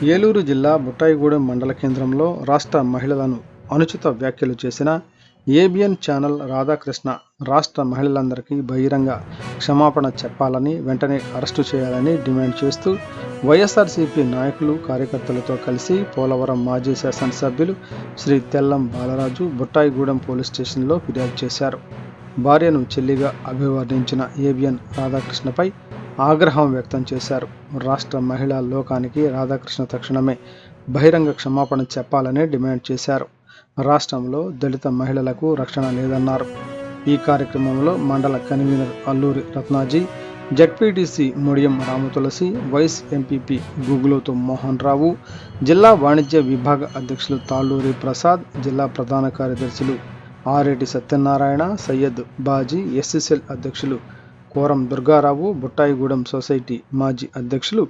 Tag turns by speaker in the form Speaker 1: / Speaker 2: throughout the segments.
Speaker 1: ఏలూరు జిల్లా బుట్టాయిగూడెం మండల కేంద్రంలో రాష్ట్ర మహిళలను అనుచిత వ్యాఖ్యలు చేసిన ఏబిఎన్ ఛానల్ రాధాకృష్ణ రాష్ట్ర మహిళలందరికీ బహిరంగ క్షమాపణ చెప్పాలని, వెంటనే అరెస్టు చేయాలని డిమాండ్ చేస్తూ వైఎస్ఆర్సీపీ నాయకులు, కార్యకర్తలతో కలిసి పోలవరం మాజీ శాసనసభ్యులు శ్రీ తెల్లం బాలరాజు బుట్టాయిగూడెం పోలీస్ స్టేషన్లో ఫిర్యాదు చేశారు. భార్యను చెల్లిగా అభివర్ణించిన ఏబిఎన్ రాధాకృష్ణపై ఆగ్రహం వ్యక్తం చేశారు. రాష్ట్ర మహిళా లోకానికి రాధాకృష్ణ తక్షణమే బహిరంగ క్షమాపణ చెప్పాలని డిమాండ్ చేశారు. రాష్ట్రంలో దళిత మహిళలకు రక్షణ లేదన్నారు. ఈ కార్యక్రమంలో మండల convener Alluri Ratnaji, ZPTC Mudiyam Ramatulasi, vice MPP Guguloth Mohan Rao, జిల్లా వాణిజ్య విభాగ అధ్యక్షులు తాళ్ళూరి ప్రసాద్, జిల్లా ప్రధాన కార్యదర్శులు ఆరేటి సత్యనారాయణ, సయ్యద్ బాజీ, ఎస్సీసెల్ అధ్యక్షులు కోరం దుర్గారావు, బుట్టాయిగూడెం సొసైటీ మాజీ అధ్యక్షులు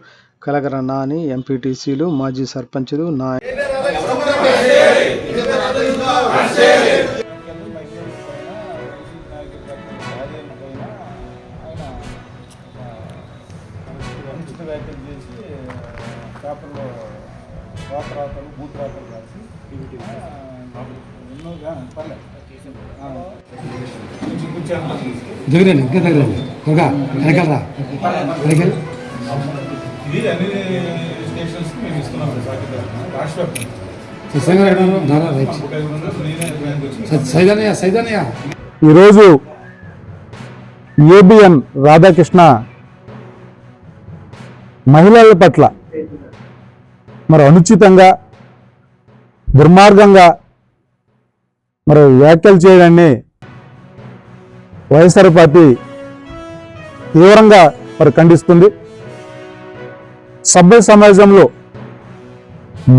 Speaker 1: కలగర నాని, ఎంపీటీసీలు, మాజీ సర్పంచులు,
Speaker 2: దగ్గరండి ఇంకా దగ్గరండి ఒక వెనకలరా వెనకల్
Speaker 3: ఈరోజు ఏబిఎన్ రాధాకృష్ణ మహిళల పట్ల మరి అనుచితంగా, దుర్మార్గంగా మరి వ్యాఖ్యలు చేయడాన్ని వైఎస్ఆర్ పార్టీ తీవ్రంగా మరి ఖండిస్తుంది. సభ్య సమాజంలో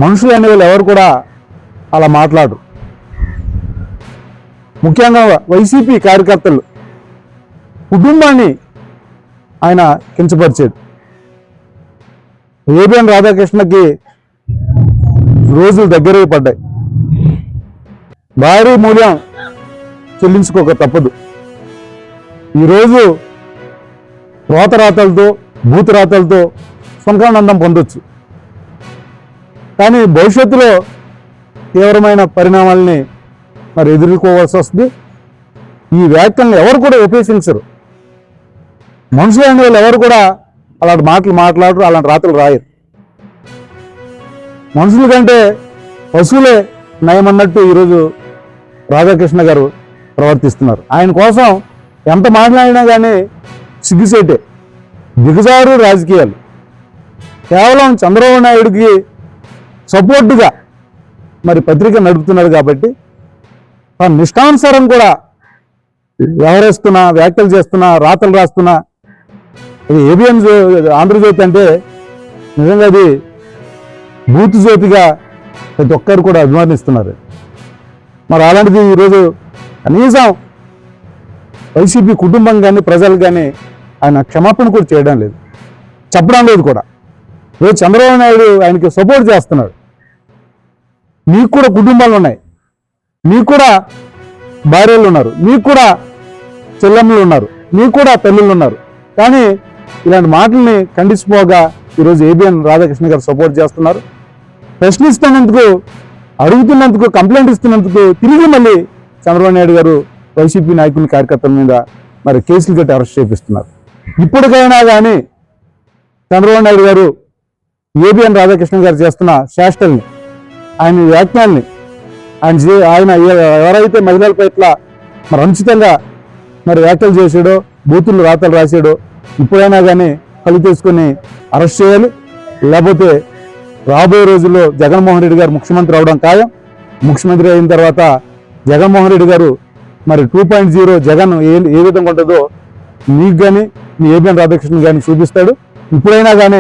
Speaker 3: మనుషులు అనే వాళ్ళు ఎవరు కూడా అలా మాట్లాడరు. ముఖ్యంగా వైసీపీ కార్యకర్తలు కుటుంబాన్ని ఆయన కించపరిచాడు. ఏబిఎన్ రాధాకృష్ణకి రోజులు దగ్గరే పడ్డాయి. భారీ మూల్యం చెల్లించుకోక తప్పదు. ఈరోజు రోతరాతలతో, భూతరాతలతో సుంకానందం పొందొచ్చు, కానీ భవిష్యత్తులో తీవ్రమైన పరిణామాలని మరి ఎదుర్కోవాల్సి వస్తుంది. ఈ వ్యాఖ్యలను ఎవరు కూడా ఉపేక్షించరు. మనుషులు అనే వాళ్ళు ఎవరు కూడా అలాంటి మాటలు మాట్లాడరు, అలాంటి రాతలు రాయరు. మనుషుల కంటే పశువులే నయమన్నట్టు ఈరోజు రాధాకృష్ణ గారు ప్రవర్తిస్తున్నారు. ఆయన కోసం ఎంత మాట్లాడినా కానీ సిగ్గుసేటే. దిగజారు రాజకీయాలు. కేవలం చంద్రబాబు నాయుడికి సపోర్టుగా మరి పత్రిక నడుపుతున్నారు కాబట్టి తన నిష్టానుసారం కూడా వ్యవహరిస్తున్నా, వ్యాఖ్యలు చేస్తున్నా, రాతలు రాస్తున్నా. ఇది ఏబిఎన్ ఆంధ్రజ్యోతి అంటే నిజంగా అది బూత్ జ్యోతిగా ప్రతి ఒక్కరు కూడా అభిమానిస్తున్నారు. మరి అలాంటిది ఈరోజు కనీసం వైసీపీ కుటుంబం కానీ, ప్రజలు కానీ ఆయన క్షమాపణ కూడా చేయడం లేదు, చెప్పడం లేదు కూడా. ఈరోజు చంద్రబాబు నాయుడు ఆయనకి సపోర్ట్ చేస్తున్నాడు. మీకు కూడా కుటుంబాలు ఉన్నాయి, మీకు కూడా భార్యలు ఉన్నారు, మీకు కూడా చెల్లెమ్మలు ఉన్నారు, మీకు కూడా తల్లులు ఉన్నారు. కానీ ఇలాంటి మాటల్ని ఖండించిపోగా ఈరోజు ఏబిఎన్ రాధాకృష్ణ గారు సపోర్ట్ చేస్తున్నారు. ప్రశ్నిస్తున్నందుకు, అడుగుతున్నందుకు, కంప్లైంట్ ఇస్తున్నందుకు తిరిగి మళ్ళీ చంద్రబాబు నాయుడు గారు వైసీపీ నాయకుల, కార్యకర్తల మీద మరి కేసులు కట్టి అరెస్ట్ చేపిస్తున్నారు. ఇప్పటికైనా కానీ చంద్రబాబు నాయుడు గారు ఏబిఎన్ రాధాకృష్ణ గారు చేస్తున్న చేష్టల్ని, ఆయన వ్యాఖ్యల్ని, ఆయన ఎవరైతే మహిళల పట్ల మరి అనుచితంగా మరి వ్యాఖ్యలు చేసాడో, బూతులు రాతలు రాసాడో, ఇప్పుడైనా కానీ కళ్ళు తీసుకొని అరెస్ట్ చేయాలి. లేకపోతే రాబోయే రోజుల్లో జగన్మోహన్ రెడ్డి గారు ముఖ్యమంత్రి అవడం ఖాయం. ముఖ్యమంత్రి అయిన తర్వాత జగన్మోహన్ రెడ్డి గారు మరి 2.0 జగన్ ఏ విధంగా ఉంటుందో మీకు కానీ, మీ ఏబిఎన్ రాధాకృష్ణ కానీ చూపిస్తాడు. ఇప్పుడైనా కానీ